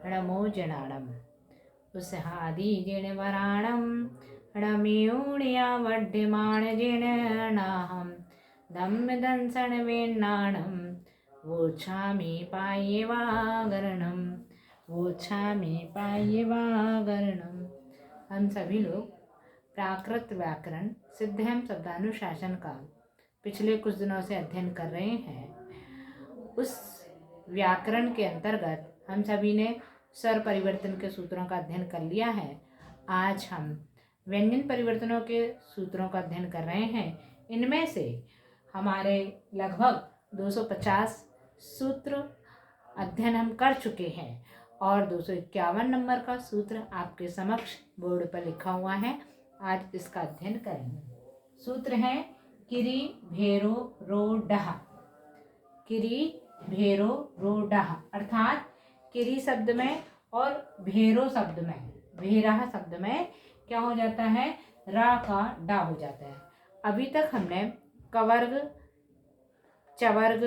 णमो जनाणम उसहादि जिणवराणम णम्यूणिया वड्यमाण जिणाहम दम्म दंसन वेन्नाणम वोच्छामि पाय्यवागरणम वोच्छामि पाय्यवागरणम। हम सभी लोग प्राकृत व्याकरण सिद्धहम शब्दानुशासन का पिछले कुछ दिनों से अध्ययन कर रहे हैं। उस व्याकरण के अंतर्गत हम सभी ने स्वर परिवर्तन के सूत्रों का अध्ययन कर लिया है। आज हम व्यंजन परिवर्तनों के सूत्रों का अध्ययन कर रहे हैं। इनमें से हमारे लगभग 250 सूत्र अध्ययन हम कर चुके हैं और 251 नंबर का सूत्र आपके समक्ष बोर्ड पर लिखा हुआ है। आज इसका अध्ययन करेंगे। सूत्र है किरी भेरो रो डह। किरी भेरो रो डह अर्थात किरी शब्द में और भेरो शब्द में, भेरा शब्द में क्या हो जाता है, रा का डा हो जाता है। अभी तक हमने कवर्ग, चवर्ग,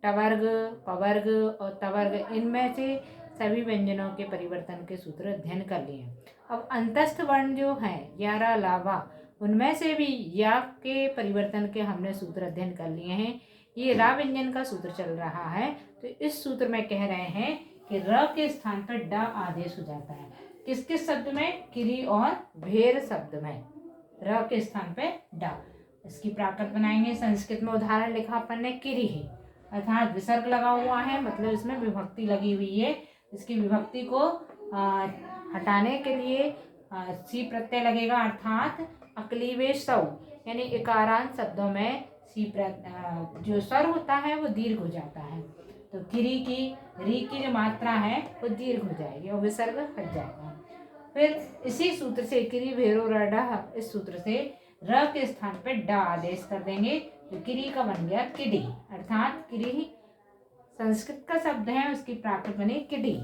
टवर्ग, पवर्ग और तवर्ग इनमें से सभी व्यंजनों के परिवर्तन के सूत्र अध्ययन कर लिए हैं। अब अंतस्थ वर्ण जो है 11 लावा, उनमें से भी या के परिवर्तन के हमने सूत्र अध्ययन कर लिए हैं। ये रा व्यंजन का सूत्र चल रहा है, तो इस सूत्र में कह रहे हैं कि र के स्थान पर डा आदेश हो जाता है। किस किस शब्द में, किरी और भेर शब्द में र के स्थान पे डा। इसकी प्राकृत बनाएंगे। संस्कृत में उदाहरण लिखा अपन ने किरी ही, अर्थात विसर्ग लगा हुआ है, मतलब इसमें विभक्ति लगी हुई है। इसकी विभक्ति को हटाने के लिए सी प्रत्यय लगेगा, अर्थात अकलीवे सौ यानी इकारांत शब्दों में सी जो स्वर होता है वो दीर्घ हो जाता है। तो किरी की री की जो मात्रा है वो दीर्घ हो जाएगी और विसर्ग हट जाएगा। फिर इसी सूत्र से किरी भेरो रडा, इस सूत्र से र के स्थान पे डा आदेश कर देंगे, तो किरी का बन गया किडी, अर्थात किरी संस्कृत का शब्द है, उसकी प्राकृत बनी किडी।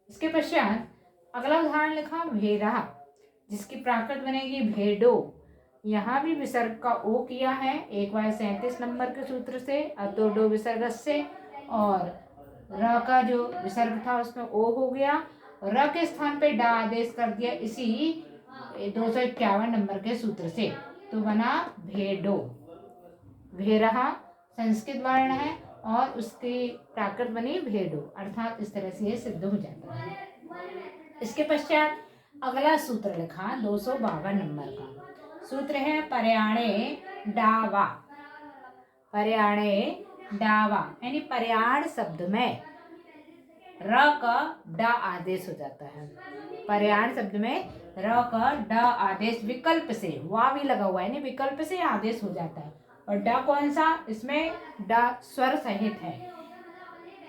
इसके पश्चात अगला उदाहरण लिखा भेरा, जिसकी प्राकृत बनेगी भेडो। यहाँ भी विसर्ग का ओ किया है 1/37 नंबर के सूत्र से, अतोडो विसर्ग से, और र का जो विसर्ग था उसमें ओ हो गया, र के स्थान पे डा आदेश कर दिया इसी 251 नंबर के सूत्र से, तो बना भेडो। भेरहा संस्कृत वर्ण है और उसकी प्राकृत बनी भेडो, अर्थात इस तरह से ये सिद्ध हो जाता है। इसके पश्चात अगला सूत्र लिखा 252 नंबर का सूत्र है पर्याणे डावा। पर्याणे डावा यानी पर्याण शब्द में र का डा आदेश हो जाता है। पर्याण शब्द में र का डा आदेश विकल्प से, वा भी लगा हुआ है, यानी विकल्प से आदेश हो जाता है। और डा कौन सा, इसमें डा स्वर सहित है।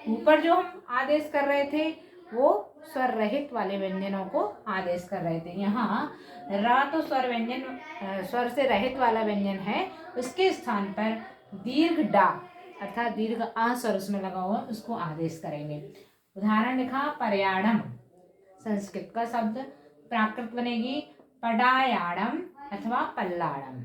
ऊपर जो हम आदेश कर रहे थे वो स्वर रहित वाले व्यंजनों को आदेश कर रहे थे। यहाँ रा तो स्वर व्यंजन, स्वर से रहित वाला व्यंजन है, उसके स्थान पर दीर्घ डा अर्थात दीर्घ आ स्वर उसमें लगा हुआ, उसको आदेश करेंगे। उदाहरण लिखा पर्याणम, संस्कृत का शब्द, प्राकृत बनेगी पडायाणम अथवा पल्लाड़म।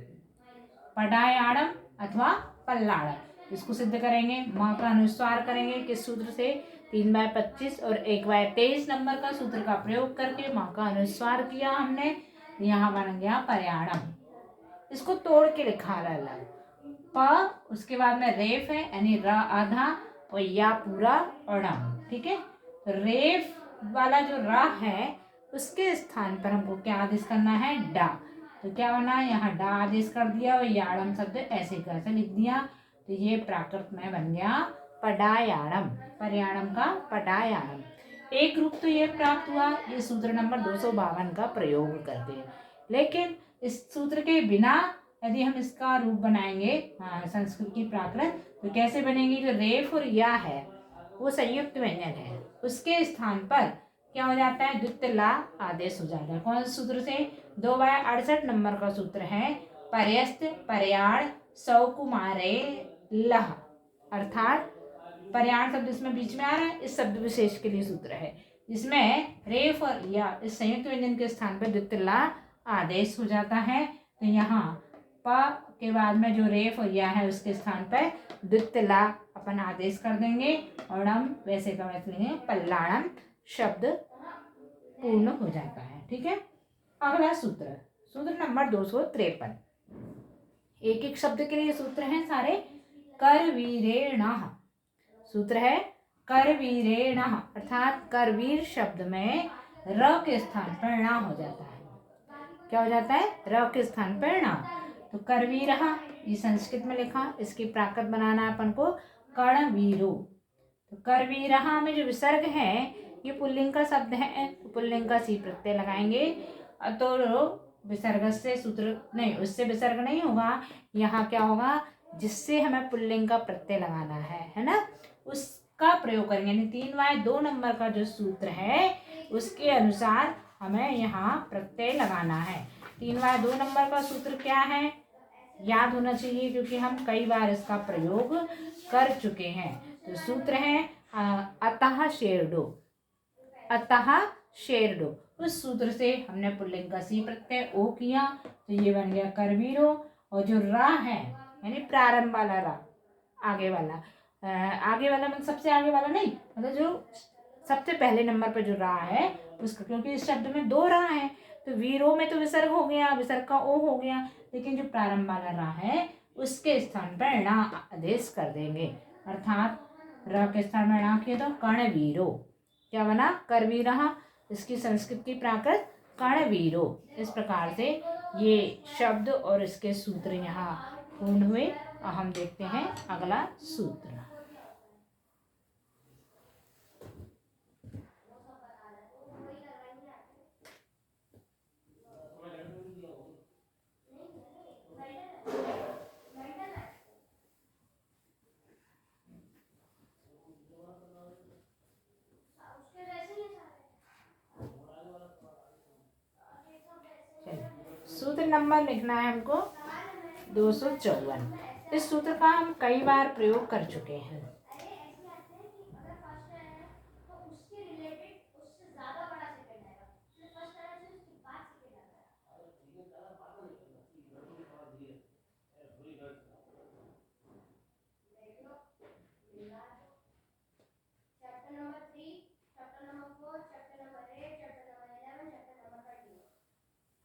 पडायाणम अथवा पल्लाड़म, इसको सिद्ध करेंगे। माँ का अनुस्वार करेंगे किस सूत्र से, 3/25 और 1/23 नंबर का सूत्र का प्रयोग करके माँ का अनुस्वार किया हमने, यहाँ बन गया पर्याणम। इसको तोड़ के लिखा अलग, प उसके बाद में रेफ है यानी र आधा और या पूरा और डम, ठीक है। तो रेफ वाला जो रा है उसके स्थान पर हमको क्या आदेश करना है, डा। तो क्या बना, यहाँ डा आदेश कर दिया और याड़म शब्द ऐसे कैसे लिख दिया, तो ये प्राकृत में बन गया पडायाणम, पर्याणम का पडायाणम। एक रूप तो ये प्राप्त हुआ ये सूत्र नंबर 252 का प्रयोग करके। लेकिन इस सूत्र के बिना यदि हम इसका रूप बनाएंगे संस्कृत की प्राकृत, तो कैसे बनेगी, जो रेफ और या है वो संयुक्त व्यंजन है, उसके स्थान पर क्या हो जाता है, द्वितीय ला आदेश हो जाता है। कौन से सूत्र से, 2/68 नंबर का सूत्र है पर्यस्त पर्याण सौकुमारे लह, अर्थात पर्याण शब्द इसमें बीच में आ रहा है, इस शब्द विशेष के लिए सूत्र है, जिसमें रेफ और या इस संयुक्त व्यंजन के स्थान पर द्वितीय ला आदेश हो जाता है। तो यहाँ प के बाद में जो रेफ हो गया है उसके स्थान पर द्वितीय ला अपन आदेश कर देंगे और हम वैसे का वैसे लेंगे पल्लाणम शब्द पूर्ण हो जाता है। ठीक है, अगला सूत्र, सूत्र नंबर 253। एक एक शब्द के लिए सूत्र हैं सारे। करवीरेण, सूत्र है करवीरेण, अर्थात करवीर शब्द में र के स्थान पर ण हो जाता है। क्या हो जाता है? र के स्थान पर ण। तो करवीर, ये संस्कृत में लिखा, इसकी प्राकृत बनाना है अपन को कर्णवीरो। तो करवीर में जो विसर्ग है ये पुल्लिंग का शब्द है, तो पुल्लिंग का सी प्रत्यय लगाएंगे। तो विसर्ग से सूत्र नहीं, उससे विसर्ग नहीं होगा, यहाँ क्या होगा, जिससे हमें पुल्लिंग का प्रत्यय लगाना है ना, उसका प्रयोग करेंगे। यानी 3/2 नंबर का जो सूत्र है उसके अनुसार हमें यहाँ प्रत्यय लगाना है। 3/2 नंबर का सूत्र क्या है, याद होना चाहिए क्योंकि हम कई बार इसका प्रयोग कर चुके हैं। तो सूत्र है अतः शेरडो, अतः शेरडो। उस सूत्र से हमने पुल्लिंग का सी प्रत्यय ओ किया, तो ये बन गया करवीरो। और जो रा है यानी प्रारंभ वाला रा, आगे वाला, आगे वाला मतलब सबसे आगे वाला नहीं, मतलब जो सबसे पहले नंबर पर जो रा है उसका, क्योंकि इस शब्द में 2 रा है, तो वीरो में तो विसर्ग हो गया, विसर्ग का ओ हो गया, लेकिन जो प्रारंभ वाला रा है उसके स्थान पर ण आदेश कर देंगे। अर्थात र के स्थान में ण किए तो कर्णवीरो, क्या बना, करवीरः। इसकी संस्कृत की प्राकृत कर्णवीरो। इस प्रकार से ये शब्द और इसके सूत्र यहाँ पूर्ण हुए। और हम देखते हैं अगला सूत्र। सूत्र नंबर लिखना है हमको 254। इस सूत्र का हम कई बार प्रयोग कर चुके हैं।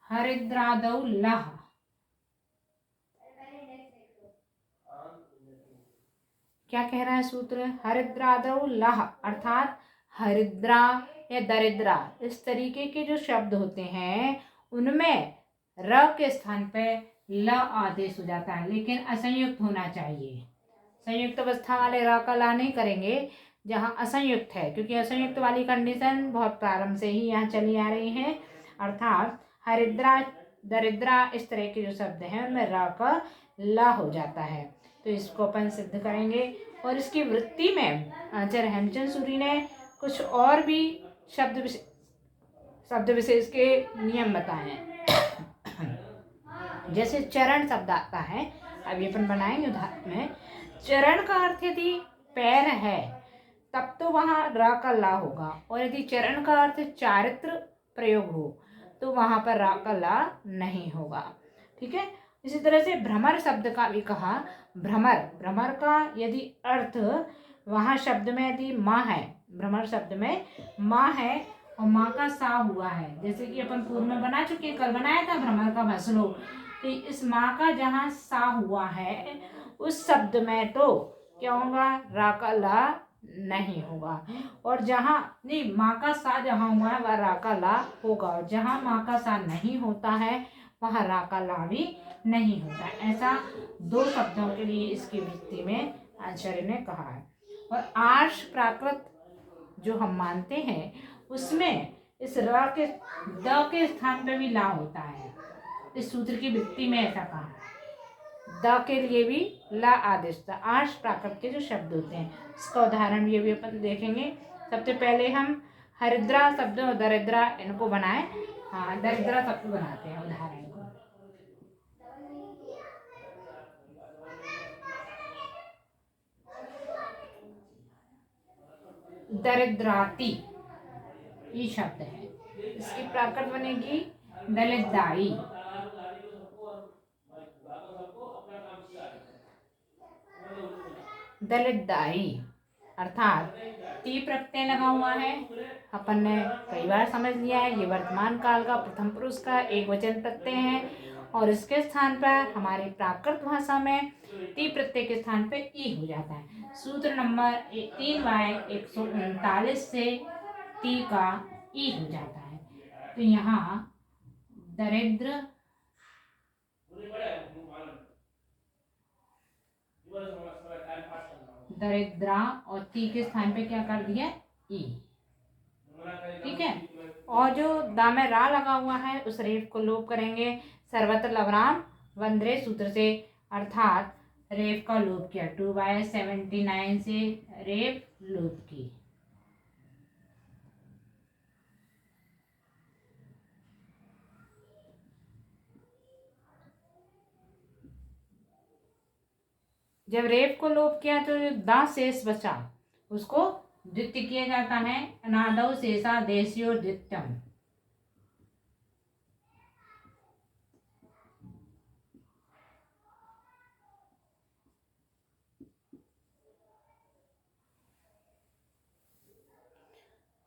हरिद्रादौ लह, क्या कह रहा है सूत्र, हरिद्रादौ लह, अर्थात हरिद्रा या दरिद्रा इस तरीके के जो शब्द होते हैं उनमें र के स्थान पे ल आदेश हो जाता है, लेकिन असंयुक्त होना चाहिए। संयुक्त अवस्था वाले र का ला नहीं करेंगे जहाँ असंयुक्त है, क्योंकि असंयुक्त वाली कंडीशन बहुत प्रारंभ से ही यहाँ चली आ रही है। अर्थात हरिद्रा, दरिद्रा इस तरह के जो शब्द हैं उनमें र का ला हो जाता है। तो इसको अपन सिद्ध करेंगे। और इसकी वृत्ति में आचार्य हेमचंद सूरी ने कुछ और भी शब्द विशेष के नियम बताए हैं। जैसे चरण शब्द आता है, अभी अपन बनाएंगे उदाहरण में। चरण का अर्थ यदि पैर है तब तो वहाँ रा का ला होगा, और यदि चरण का अर्थ चारित्र प्रयोग हो तो वहाँ पर रा का ला नहीं होगा। ठीक है, इसी तरह से भ्रमर शब्द का भी कहा। भ्रमर, भ्रमर का यदि अर्थ वहाँ शब्द में यदि माँ है, भ्रमर शब्द में माँ है और माँ का सा हुआ है, जैसे कि अपन पूर्व में बना चुके हैं, कल बनाया था भ्रमर का भसलो, तो इस माँ का जहाँ सा हुआ है उस शब्द में तो क्या होगा, रा का ला नहीं होगा। और जहाँ नहीं, माँ का सा जहाँ हुआ है वह रा का ला होगा, और जहाँ माँ का सा नहीं होता है वहाँ रा का ला भी नहीं होता। ऐसा 2 शब्दों के लिए इसकी वृत्ति में आचार्य ने कहा है। और आर्ष प्राकृत जो हम मानते हैं उसमें इस र के द के स्थान पे भी ला होता है। इस सूत्र की वृत्ति में ऐसा कहा है, द के लिए भी ला आदेश था। आर्ष प्राकृत के जो शब्द होते हैं इसका उदाहरण ये भी अपन देखेंगे। सबसे पहले हम हरिद्रा शब्द और दरिद्रा इनको बनाए। हाँ, दरिद्रा शब्द बनाते हैं उदाहरण को। दरिद्राती ये शब्द है, इसकी प्राकृत बनेगी दलितदाई। दलितदाई, अर्थात टी प्रत्यय लगा हुआ है। अपन ने कई बार समझ लिया है, ये वर्तमान काल का प्रथम पुरुष का एक वचन प्रत्यय है और इसके स्थान पर हमारी प्राकृत भाषा में टी प्रत्यय के स्थान पे ई हो जाता है। सूत्र नंबर 3/139 से टी का ई हो जाता है। तो यहाँ दरिद्र, दरिद्रा और टी के स्थान पे क्या कर दिया, ई। ठीक है। और जो दा में रा लगा हुआ है उस रेफ को लोप करेंगे सर्वत्र लवराम वंद्रे सूत्र से, अर्थात रेफ का लोप किया। 2/79 से रेफ लोप की। जब रेफ को लोप किया तो जो दा शेष बचा उसको द्वित्य किया जाता है। अनादौ शेषा देशियो द्वित्यम।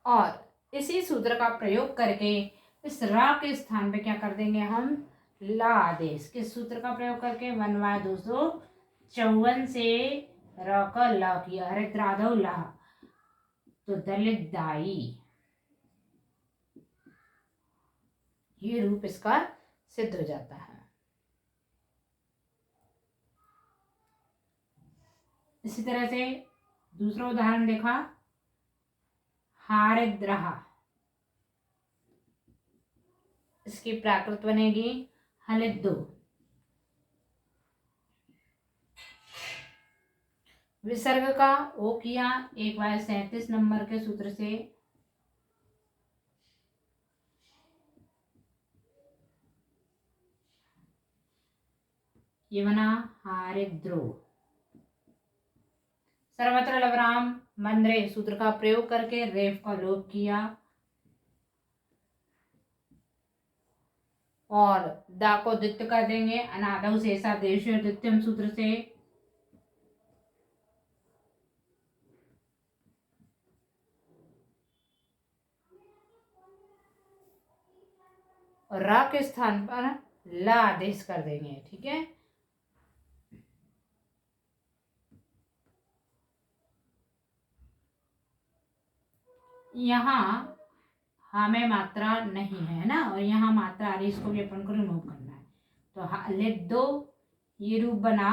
और इसी सूत्र का प्रयोग करके इस रा के स्थान पे क्या कर देंगे हम, ला आदेश। किस सूत्र का प्रयोग करके, 1/254 से र का ला किया, हरिद्राधव ला, तो दलितदाई, ये रूप इसका सिद्ध हो जाता है। इसी तरह से दूसरा उदाहरण देखा, हारिद्रहा, इसकी प्राकृत बनेगी हलिद्दो। विसर्ग का ओ किया 1/37 नंबर के सूत्र से, ये बना हारिद्रो। सर्वत्र लवराम मंद्रे सूत्र का प्रयोग करके रेफ का लोप किया और दा को द्वित्य कर देंगे अनादौ शेषा देशियो द्वितीयम सूत्र से। और रा के स्थान पर ला आदेश कर देंगे। ठीक है। यहाँ में मात्रा नहीं है ना, और यहाँ मात्रा आ रही, इसको भी अपन को रिमूव करना है। तो लिख दो, ये रूप बना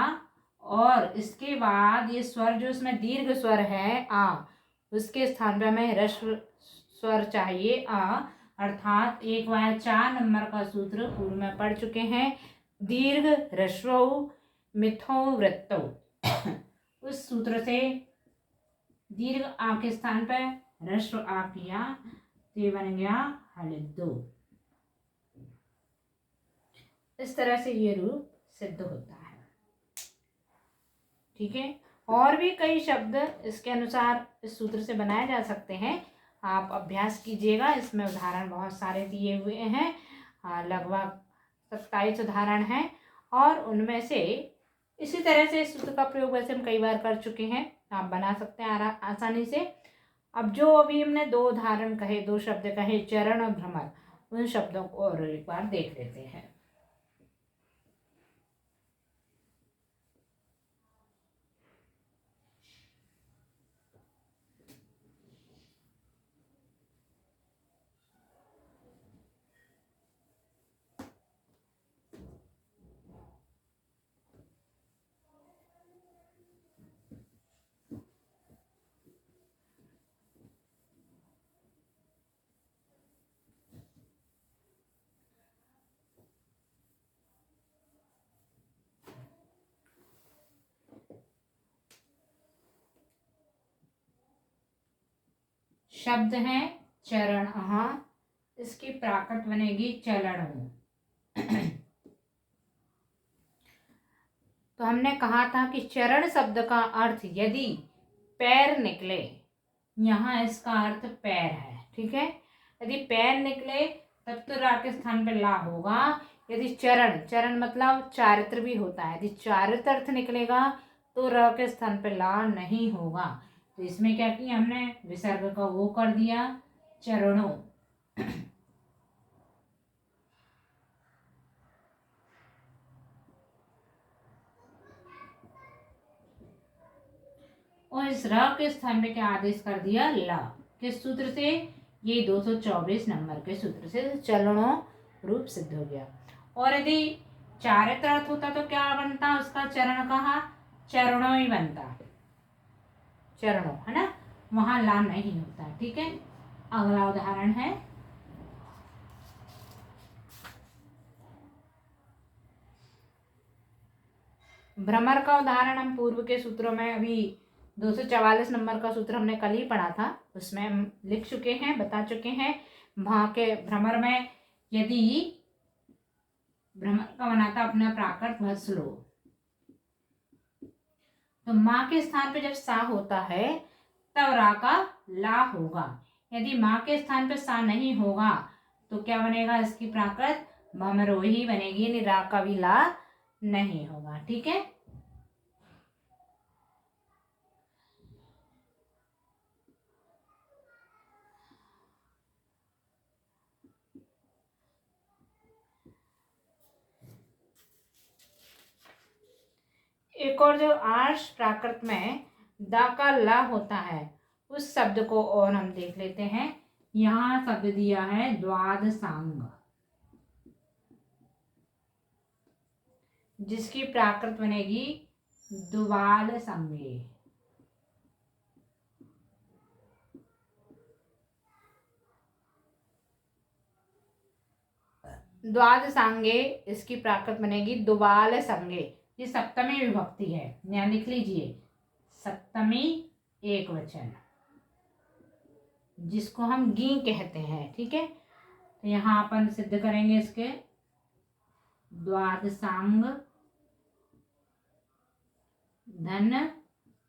और इसके बाद ये स्वर जो इसमें दीर्घ स्वर है आ, उसके स्थान पे हमें ह्रस्व स्वर चाहिए आ, अर्थात 1/4 नंबर का सूत्र पूर्व में पढ़ चुके हैं। दीर्घ ह्रस्व मिथो वृत्तो, उस सूत्र से दीर्घ आ के स्थान पर ह्रस्व आ किया, तो ये बन गया हलिद्दो। इस तरह से ये रूप सिद्ध होता है। ठीक है। और भी कई शब्द इसके अनुसार इस सूत्र से बनाए जा सकते हैं। आप अभ्यास कीजिएगा, इसमें उदाहरण बहुत सारे दिए हुए हैं, लगभग 27 उदाहरण हैं और उनमें से इसी तरह से इस सूत्र का प्रयोग वैसे हम कई बार कर चुके हैं, आप बना सकते हैं आसानी से। अब जो अभी हमने 2 उदाहरण कहे, 2 शब्द कहे, चरण और भ्रमर, उन शब्दों को और एक बार देख लेते हैं। शब्द है चरण, इसकी प्राकृत बनेगी चलन। तो हमने कहा था कि चरण शब्द का अर्थ यदि पैर निकले, यहाँ इसका अर्थ पैर है। ठीक है। यदि पैर निकले तब तो रा के स्थान पे ला होगा। यदि चरण, चरण मतलब चारित्र भी होता है, यदि चारित्र अर्थ निकलेगा तो र के स्थान पे ला नहीं होगा। तो इसमें क्या किया हमने, विसर्ग का वो कर दिया, चरणों। और इस र के स्थान पे क्या आदेश कर दिया, ला। किस सूत्र से, ये 224 नंबर के सूत्र से चरणों रूप सिद्ध हो गया। और यदि चारित्र अर्थ होता तो क्या बनता, उसका चरण कहा, चरणों ही बनता, चरणों, है ना, वहां ला नहीं होता। ठीक है, अगला उदाहरण है, भ्रमर का उदाहरण हम पूर्व के सूत्रों में, अभी 244 नंबर का सूत्र हमने कल ही पढ़ा था, उसमें हम लिख चुके हैं, बता चुके हैं। वहां के भ्रमर में यदि भ्रमर का बनाता अपना प्राकृत भस्लो, तो माँ के स्थान पे जब सा होता है तब रा का ला होगा। यदि माँ के स्थान पे सा नहीं होगा तो क्या बनेगा, इसकी प्राकृत भमरोही बनेगी, यानी रा का भी ला नहीं होगा। ठीक है, एक और जो आर्ष प्राकृत में दा का ला होता है, उस शब्द को और हम देख लेते हैं। यहाँ शब्द दिया है द्वादशांग, जिसकी प्राकृत बनेगी दुबाल संगे। द्वादशांगे, इसकी प्राकृत बनेगी दुबाल संगे। ये सप्तमी विभक्ति है, यहाँ लिख लीजिए, सप्तमी एक वचन, जिसको हम गी कहते हैं। ठीक है, तो यहाँ अपन सिद्ध करेंगे इसके, द्वादशांग धन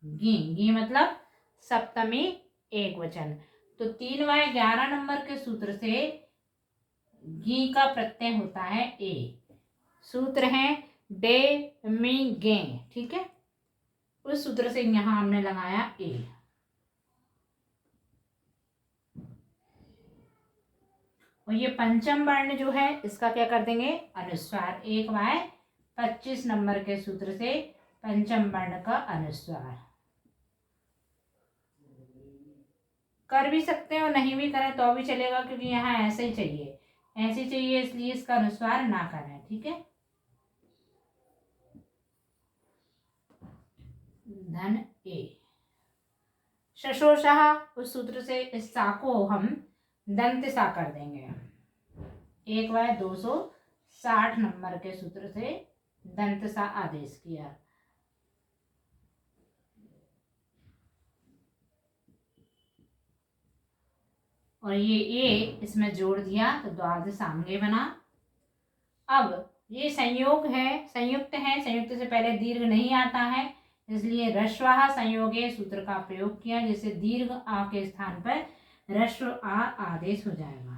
गी, गी मतलब सप्तमी एक वचन। तो 3 व 11 नंबर के सूत्र से गी का प्रत्यय होता है ए। सूत्र है डे मी गे। ठीक है, उस सूत्र से यहां हमने लगाया ए। और ये पंचम वर्ण जो है इसका क्या कर देंगे, अनुस्वार। 1 व 25 नंबर के सूत्र से पंचम वर्ण का अनुस्वार। कर भी सकते हैं और नहीं भी करें तो भी चलेगा, क्योंकि यहाँ ऐसे ही चाहिए, ऐसे चाहिए, इसलिए इसका अनुस्वार ना करें। ठीक है, धन ए। शशोषः, उस सूत्र से इस सा को हम दंत सा कर देंगे। 1 व 260 नंबर के सूत्र से दंत सा आदेश किया। और ये ए इसमें जोड़ दिया तो द्वादशांगे बना। अब ये संयोग है, संयुक्त है, संयुक्त से पहले दीर्घ नहीं आता है, इसलिए रश्वाह संयोगे सूत्र का प्रयोग किया, जिससे दीर्घ आ के स्थान पर रश्व आ आदेश हो जाएगा।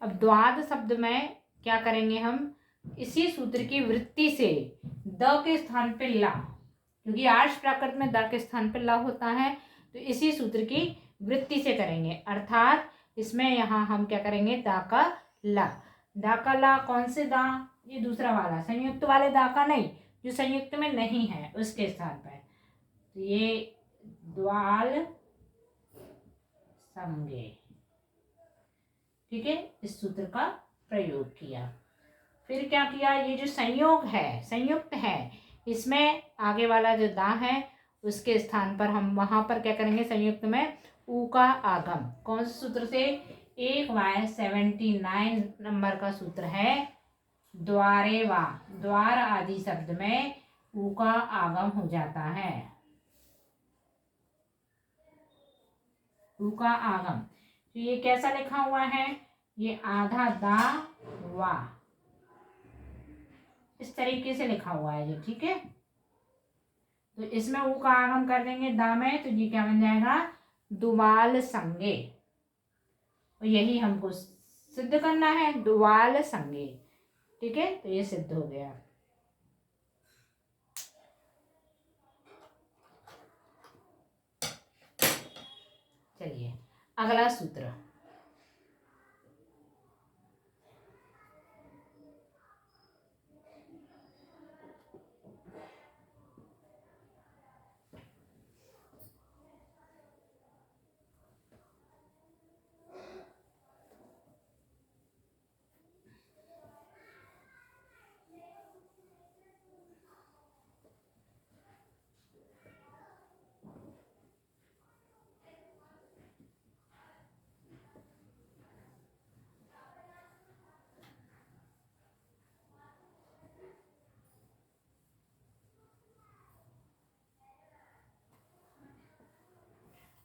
अब द्वाद शब्द में क्या करेंगे हम, इसी सूत्र की वृत्ति से द के स्थान पे ला, क्योंकि आर्ष प्राकृत में द के स्थान पे ला होता है, तो इसी सूत्र की वृत्ति से करेंगे। अर्थात इसमें यहाँ हम क्या करेंगे, दा का ला। दा का ला कौन से दा, ये दूसरा वाला संयुक्त वाले दा का नहीं, जो संयुक्त में नहीं है उसके स्थान पर। तो ये द्वाल संगे। ठीक है, इस सूत्र का प्रयोग किया। फिर क्या किया, ये जो संयोग है, संयुक्त है, इसमें आगे वाला जो दा है उसके स्थान पर हम वहां पर क्या करेंगे, संयुक्त में ऊ का आगम। कौन से सूत्र से, 1 व 79 नंबर का सूत्र है द्वारे वा। द्वार आदि शब्द में ऊ का आगम हो जाता है, ऊ का आगम। तो ये कैसा लिखा हुआ है, ये आधा दा वा, इस तरीके से लिखा हुआ है ये। ठीक है, तो इसमें ऊ का आगम कर देंगे दा में, तो ये क्या बन जाएगा, दुवाल संगे। और यही हमको सिद्ध करना है, दुवाल संगे। ठीक है, तो ये सिद्ध हो गया। चलिए अगला सूत्र।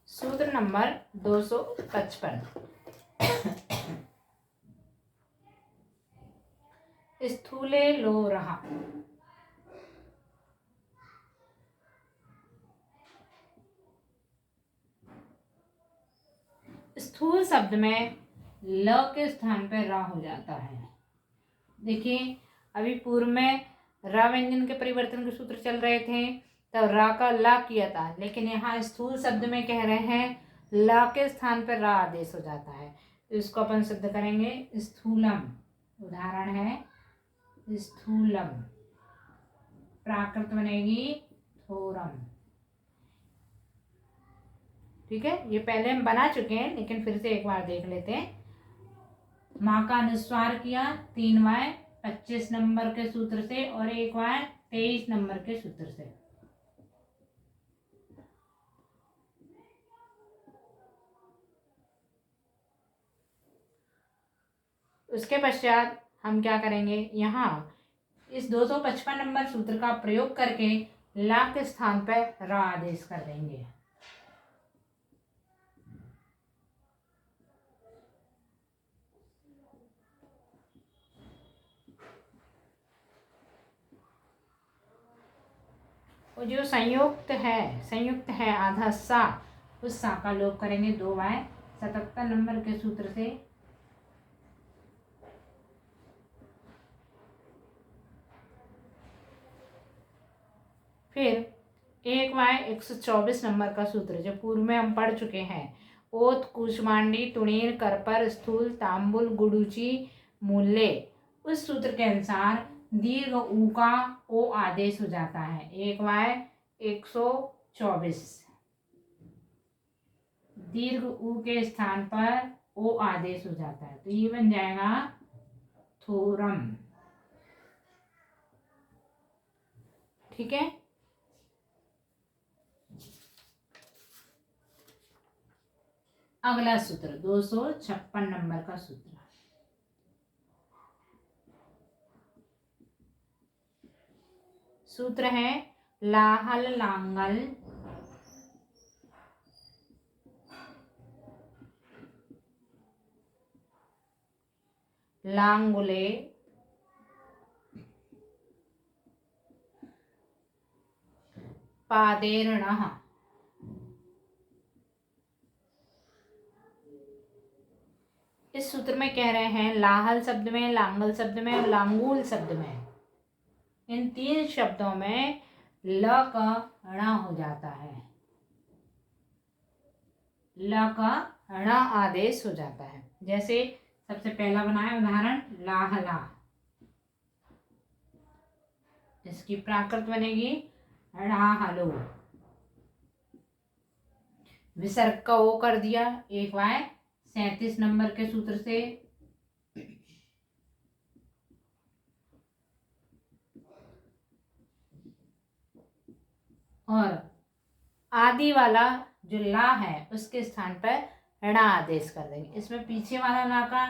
सूत्र नंबर 255। स्थूले लो रहा। स्थूल शब्द में ल के स्थान पर रा हो जाता है। देखिए अभी पूर्व में रा व्यंजन के परिवर्तन के सूत्र चल रहे थे, तब रा का ला किया था, लेकिन यहाँ स्थूल शब्द में कह रहे हैं ला के स्थान पर रा आदेश हो जाता है। तो इसको अपन सिद्ध करेंगे। स्थूलम, उदाहरण है स्थूलम, प्राकृत बनेगी थोरम। ठीक है, ये पहले हम बना चुके हैं, लेकिन फिर से एक बार देख लेते हैं। माँ का अनुस्वार किया 3y 25 नंबर के सूत्र से और 1y 23 नंबर के सूत्र से। उसके पश्चात हम क्या करेंगे, यहाँ इस 255 नंबर सूत्र का प्रयोग करके ला के स्थान पर रा आदेश कर देंगे। और जो संयुक्त है आधा सा, उस सा का लोप करेंगे 2y 77 नंबर के सूत्र से। फिर 1y 124 नंबर का सूत्र जो पूर्व में हम पढ़ चुके हैं। ओत कुष्मांडी तुणीर करपर स्थूल तांबुल गुडुची मूल्य, उस सूत्र के अनुसार दीर्घ ऊ का ओ आदेश हो जाता है। 1y 124 दीर्घ ऊ के स्थान पर ओ आदेश हो जाता है, तो ये बन जाएगा थोरम। ठीक है, अगला सूत्र 256 नंबर का सूत्र। सूत्र है लाहल लांगल लांगुले पादेरणः। इस सूत्र में कह रहे हैं लाहल शब्द में, लांगल शब्द में और लांगुल शब्द में, इन 3 शब्दों में ल का ण हो जाता है। ल का ण आदेश हो जाता है। जैसे सबसे पहला बनाए उदाहरण लाहला, इसकी प्राकृत बनेगी णाहलो। विसर्ग का ओ कर दिया 1y 37 नंबर के सूत्र से। और आदि वाला जो ला है उसके स्थान पर ऋणा आदेश कर देंगे। इसमें पीछे वाला ला का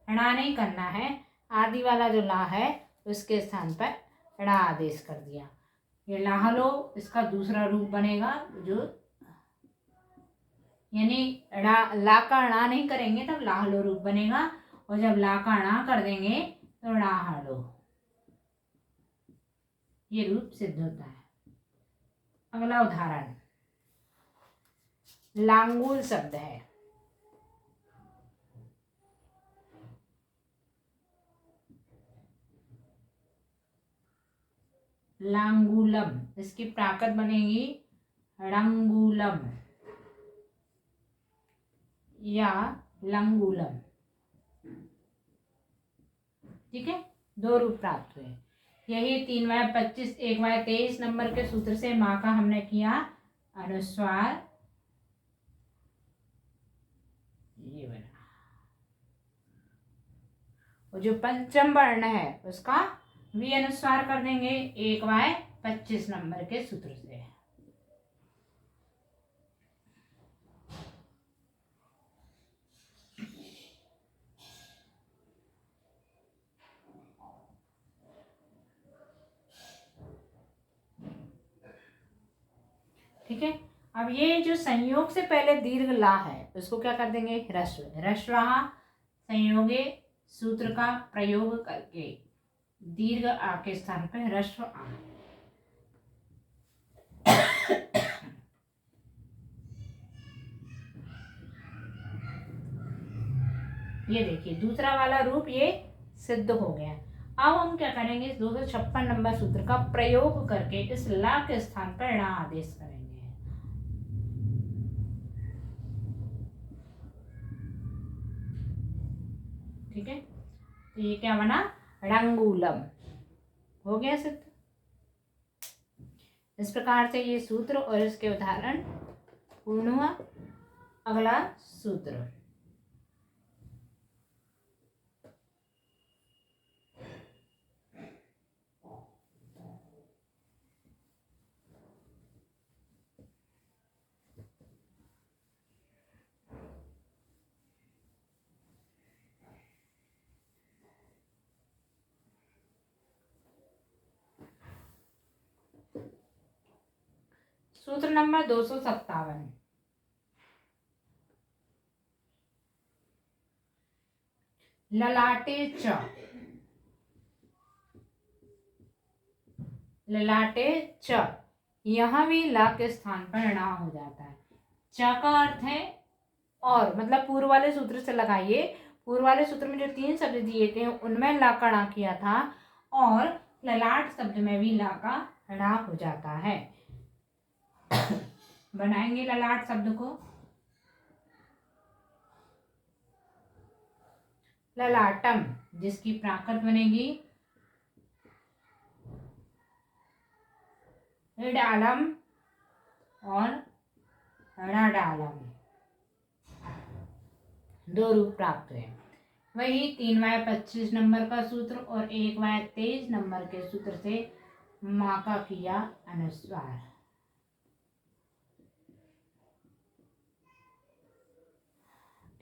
ऋणा नहीं करना है, आदि वाला जो ला है उसके स्थान पर ऋणा आदेश कर दिया। ये लाहलो इसका दूसरा रूप बनेगा, जो यानी ला का ऋणा नहीं करेंगे तब लाहलो रूप बनेगा, और जब ला का ऋणा कर देंगे तो ऋणाहलो, ये रूप सिद्ध होता है। अगला उदाहरण लांगुल शब्द है। लांगूलम, इसकी प्राकृत बनेगी रंगूलम या लंगूलम। ठीक है, दो रूप प्राप्त हुए। यही 3/25 1/23 नंबर के सूत्र से माँ का हमने किया अनुस्वार, ये बना। और जो पंचम वर्ण है उसका भी अनुस्वार कर देंगे 1/25 नंबर के सूत्र से। ठीक है, अब ये जो संयोग से पहले दीर्घ ला है उसको क्या कर देंगे ह्रस्व। ह्रस्वः संयोगे सूत्र का प्रयोग करके दीर्घ आ के स्थान पर ह्रस्व आ। ये देखिए दूसरा वाला रूप ये सिद्ध हो गया। अब हम क्या करेंगे, इस 256 नंबर सूत्र का प्रयोग करके इस ला के स्थान पर णा आदेश करेंगे। ठीक है, तो ये क्या बना रंगूलम, हो गया सिद्ध। इस प्रकार से ये सूत्र और इसके उदाहरण पूर्ण हुआ। अगला सूत्र सूत्र नंबर 257। ललाटे च, ललाटे च, यहां भी ला के स्थान पर णा हो जाता है। च का अर्थ है और, मतलब पूर्व वाले सूत्र से लगाइए। पूर्व वाले सूत्र में जो 3 शब्द दिए थे उनमें ला का णा किया था और ललाट शब्द में भी ला का णा हो जाता है। बनाएंगे ललाट शब्द को। ललाटम, जिसकी प्राकृत बनेगी डालम और णाडालम, दो रूप प्राप्त हुए। वही 3/25 नंबर का सूत्र और 1/23 नंबर के सूत्र से माँ का किया अनुस्वार।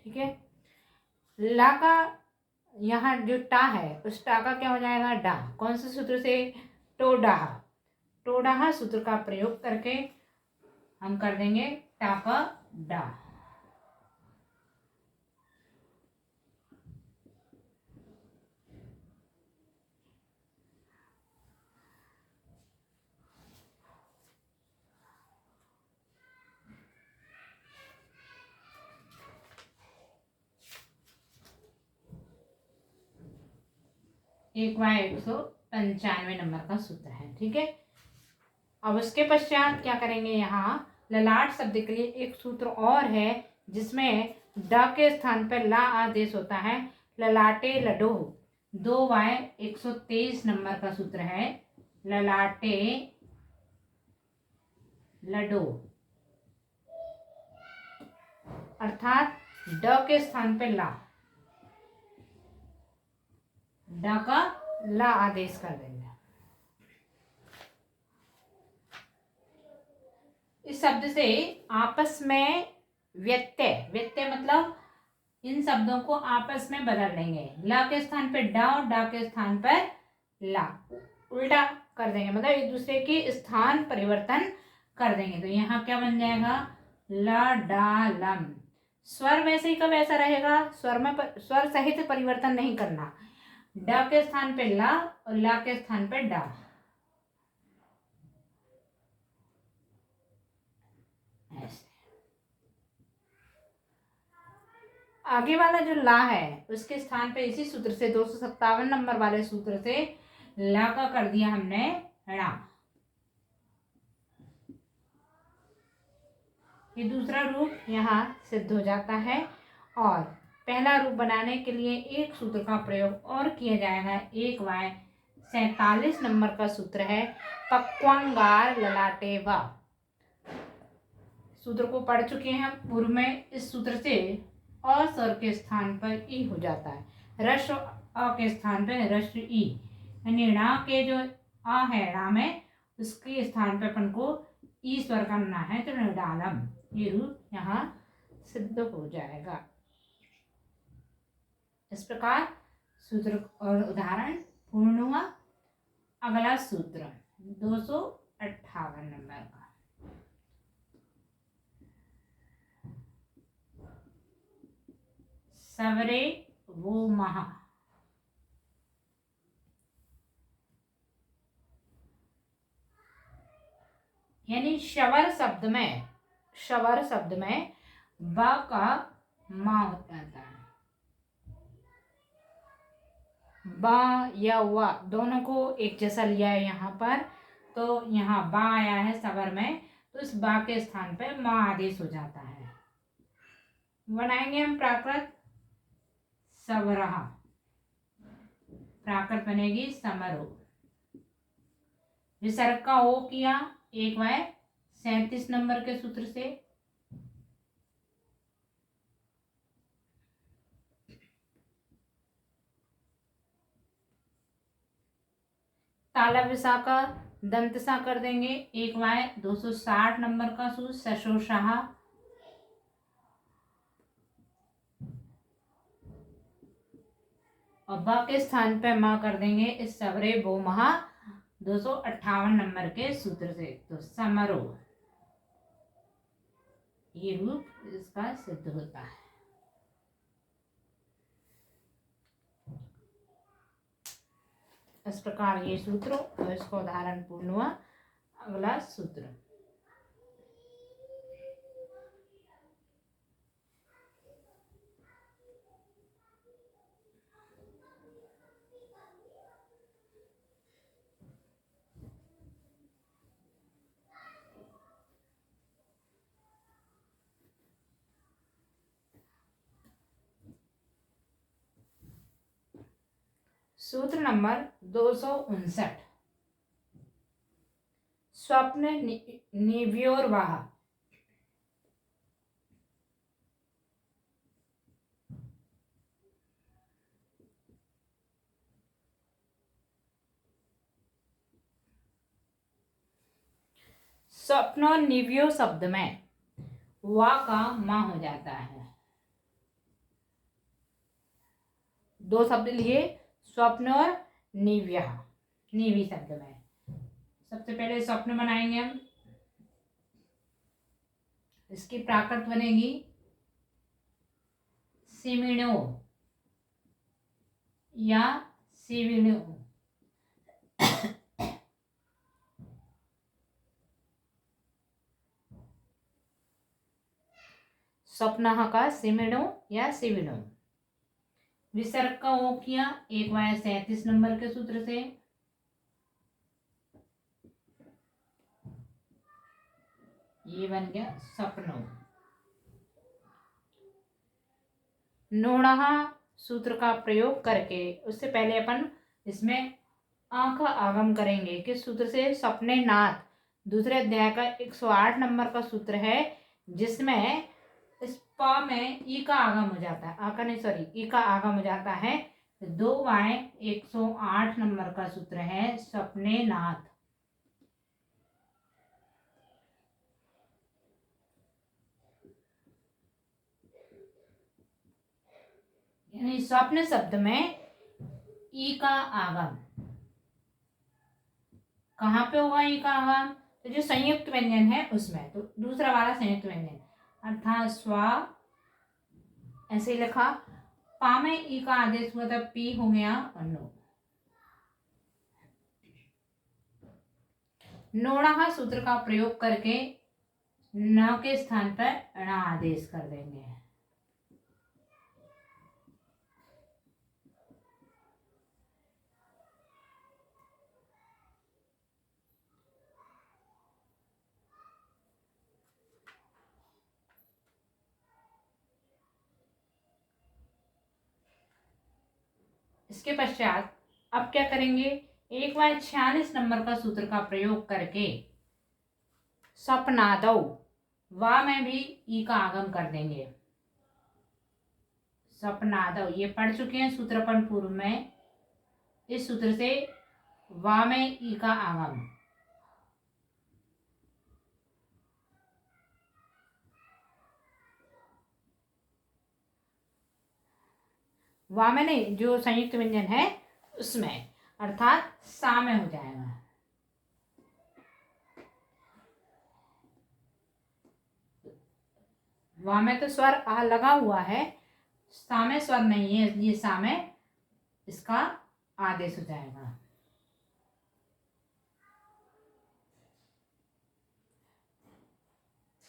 ठीक है, ला का यहाँ जो टा है उस टा का क्या हो जाएगा डा। कौन से सूत्र से, टोडाहा। टोडाहा सूत्र का प्रयोग करके हम कर देंगे टा का डा। एक 195 नंबर का सूत्र है। ठीक है, अब उसके पश्चात क्या करेंगे, यहाँ ललाट शब्द के लिए एक सूत्र और है जिसमें ड के स्थान पर ला आदेश होता है। ललाटे लडो, 2/123 नंबर का सूत्र है। ललाटे लडो, अर्थात ड के स्थान पर ला, ड का ला आदेश कर देंगे। इस शब्द से आपस में व्यत्यय, व्यत्यय मतलब इन शब्दों को आपस में बदल देंगे। ला के स्थान पर डा और डा के स्थान पर ला, उल्टा कर देंगे, मतलब एक दूसरे के स्थान परिवर्तन कर देंगे। तो यहाँ क्या बन जाएगा ला डा लम। स्वर वैसे ही का वैसा रहेगा, स्वर में स्वर सहित परिवर्तन नहीं करना। ड के स्थान पे ला और ला के स्थान पे डा। आगे वाला जो ला है उसके स्थान पे इसी सूत्र से 257 नंबर वाले सूत्र से ला का कर दिया हमने णा। ये दूसरा रूप यहाँ सिद्ध हो जाता है। और पहला रूप बनाने के लिए एक सूत्र का प्रयोग और किया जाएगा। 1/47 नंबर का सूत्र है पक्वांगार ललाटे वा। सूत्र को पढ़ चुके हैं हम पूर्व में। इस सूत्र से अ स्वर के स्थान पर ई हो जाता है, ह्रस्व अ के स्थान पर ह्रस्व ई, यानी णा के जो अ है णा में उसके स्थान पर अपन को ई स्वर करना है, तो णडालम। ये रूप यहाँ सिद्ध हो जाएगा। इस प्रकार सूत्र और उदाहरण पूर्ण हुआ। अगला सूत्र 258 नंबर का। सवरे वो महा। यानी शवर शब्द में ब का मा होता है। बा या वा दोनों को एक जैसा लिया है यहाँ पर। तो यहाँ बा आया है सवर में, तो इस बा के स्थान पे मा आदेश हो जाता है। बनाएंगे हम प्राकृत सवरहा। प्राकृत बनेगी समरो। विसर्ग का ओ किया 1/37 नंबर के सूत्र से। ताला विसा का दंत सा कर देंगे 1/260 नंबर का सूत्र सशोषहा। और बा के स्थान पे मां कर देंगे इस सवरे बो महा 258 नंबर के सूत्र से, तो समरो। ये रूप इसका सिद्ध होता है। इस प्रकार ये सूत्र और इसका उदाहरण पूर्ण हुआ। अगला सूत्र सूत्र नंबर 259। स्वप्न निव्योर्वाह। स्वप्न और निव्यो शब्द में वा का मा हो जाता है। दो शब्द लिए, स्वप्न और निव्य। निवी शब्द में सबसे पहले स्वप्न बनाएंगे हम। इसकी प्राकृत बनेगी सिमिणो या सिविणो। स्वप्न का सिमिणो या सिविणो। विसर्ग का ओ किया 1/37 नंबर के सूत्र से। ये बन गया सपनो। नोणहा सूत्र का प्रयोग करके उससे पहले अपन इसमें आंख आगम करेंगे। किस सूत्र से? सपने नाथ दूसरे अध्याय का 108 नंबर का सूत्र है, जिसमें इस प में ई का आगम हो जाता है। आ का नहीं, सॉरी, ई का आगम हो जाता है। 2/108 नंबर का सूत्र है सपने नाथ। यानी स्वप्न शब्द में ई का आगम कहाँ पे होगा? ई का आगम तो जो संयुक्त व्यंजन है उसमें, तो दूसरा वाला संयुक्त व्यंजन अर्थात स्वा। ऐसे लिखा, पा में ई का आदेश हुआ था, पी हो गया नो। नोणा सूत्र का प्रयोग करके न के स्थान पर ण आदेश कर देंगे। इसके पश्चात अब क्या करेंगे, 1/46 नंबर का सूत्र का प्रयोग करके सपनादौ वा में भी ई का आगम कर देंगे। सपनादौ ये पढ़ चुके हैं सूत्र अपन पूर्व में। इस सूत्र से वा में ई का आगम, वा में नहीं, जो संयुक्त व्यंजन है उसमें, अर्थात सा में हो जाएगा। वा में तो स्वर आ लगा हुआ है, सा में स्वर नहीं है, इसलिए सा में इसका आदेश हो जाएगा।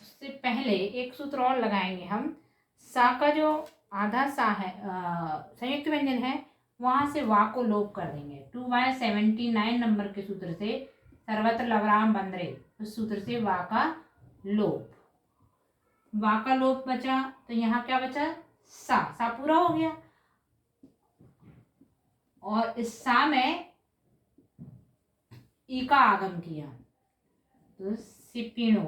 उससे पहले एक सूत्र और लगाएंगे हम। सा का जो आधा सा है संयुक्त व्यंजन है, वहां से वा को लोप कर देंगे। 2/79 नंबर के सूत्र से, सर्वत्र लवराम बंदरे, उस सूत्र से वा का लोप, वा का लोप बचा तो यहाँ क्या बचा, सा पूरा हो गया। और इस सा में ई का आगम किया तो सिपिणो।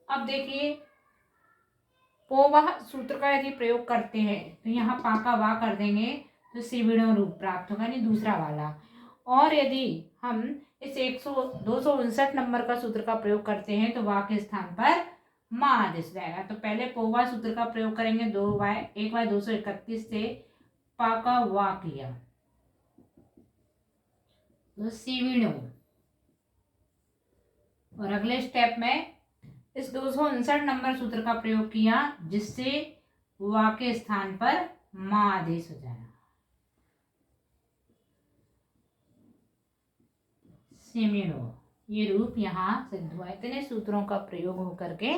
अब देखिए पोवा सूत्र का यदि प्रयोग करते हैं तो यहाँ पा का वा कर देंगे तो सिविणो रूप प्राप्त होगा, नहीं दूसरा वाला। और यदि हम इस 259 नंबर का सूत्र का प्रयोग करते हैं तो वा के स्थान पर माँ आदेश जाएगा। तो पहले पोवा सूत्र का प्रयोग करेंगे 1/231 से पा का वा किया तो सिविणो। और अगले स्टेप में इस 259 नंबर सूत्र का प्रयोग किया जिससे वा के स्थान पर माँ आदेश हो जाएगा, सिमिणो। ये रूप यहाँ सिद्ध हुआ। इतने सूत्रों का प्रयोग होकर के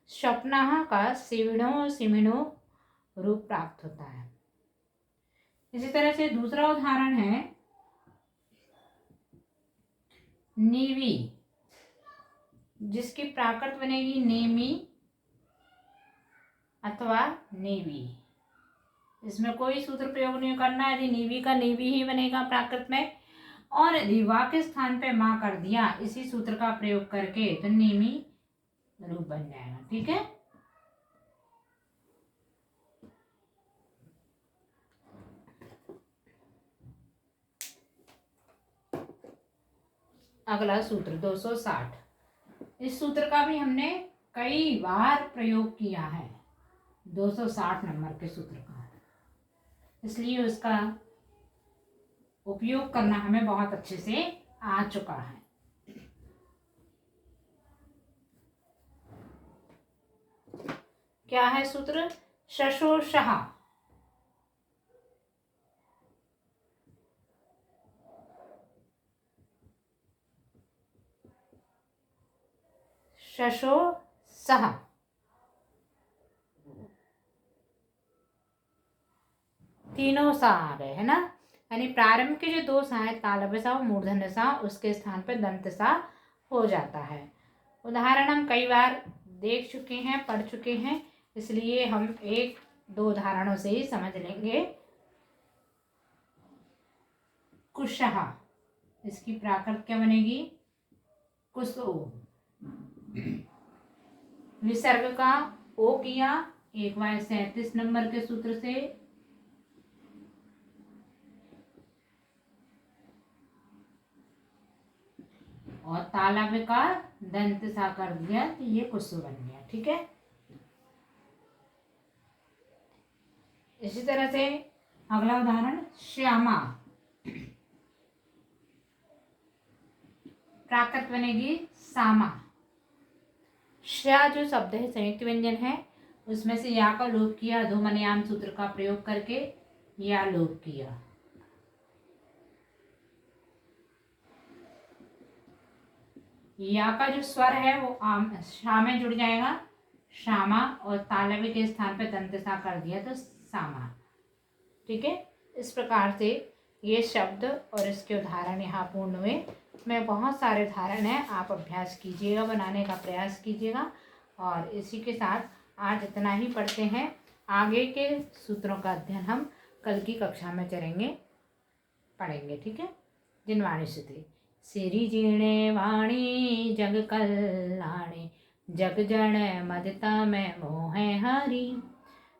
स्वप्नाह का सिविणो सिमिणो रूप प्राप्त होता है। इसी तरह से दूसरा उदाहरण है नीवी, जिसकी प्राकृत बनेगी नेमी अथवा नेवी। इसमें कोई सूत्र प्रयोग नहीं करना, यदि नीवी का नीवी ही बनेगा प्राकृत में। और यदि वा के स्थान पे माँ कर दिया इसी सूत्र का प्रयोग करके तो नेमी रूप बन जाएगा। ठीक है, अगला सूत्र 260। इस सूत्र का भी हमने कई बार प्रयोग किया है, 260 नंबर के सूत्र का, इसलिए उसका उपयोग करना हमें बहुत अच्छे से आ चुका है। क्या है सूत्र, शशोषः। शशोषः तीनों सा आ गए है ना, यानी प्रारंभ के जो दो सा है तालव्य सा और मूर्धन्य सा, उसके स्थान पर दंत सा हो जाता है। उदाहरण हम कई बार देख चुके हैं, पढ़ चुके हैं, इसलिए हम एक दो उदाहरणों से ही समझ लेंगे। कुशः, इसकी प्राकृत क्या बनेगी, कुसो। विसर्ग का ओ किया 1/37 नंबर के सूत्र से, और तालव्य का दंत सा कर दिया तो ये कुसु बन गया। ठीक है, इसी तरह से अगला उदाहरण श्यामा, प्राकृत बनेगी सामा। श्या जो शब्द है संयुक्त व्यंजन है, उसमें से या का लोप किया, अधोमनयाम सूत्र का प्रयोग करके या लोप किया। या का जो स्वर है वो शा में जुड़ जाएगा, श्यामा, और तालव्य के स्थान पे दंत सा कर दिया तो सामा। ठीक है, इस प्रकार से ये शब्द और इसके उदाहरण यहाँ पूर्ण हुए। में बहुत सारे उदाहरण हैं, आप अभ्यास कीजिएगा, बनाने का प्रयास कीजिएगा। और इसी के साथ आज इतना ही पढ़ते हैं, आगे के सूत्रों का अध्ययन हम कल की कक्षा में चलेंगे, पढ़ेंगे, ठीक है। जिनवाणी स्तुति। सिरि जीणे वाणी जग कल्याणी, जग जन मदता में मोहे हरि,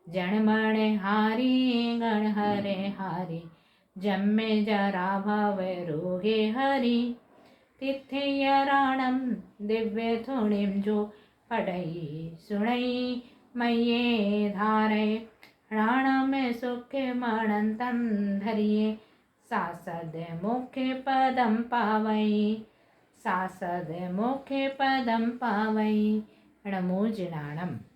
जन मन हारी गण हरे हारी, जम्मे जरा भव रोगे हरि, तिथ्यराणम दिव्य थुणिम जो पढ़ई सुनई मैये धारे, राण में सुख मणंतम धरिये, सासद मुख्य पदम पावई, सासद मुख्य पदम पावई। नमो जिणाणम।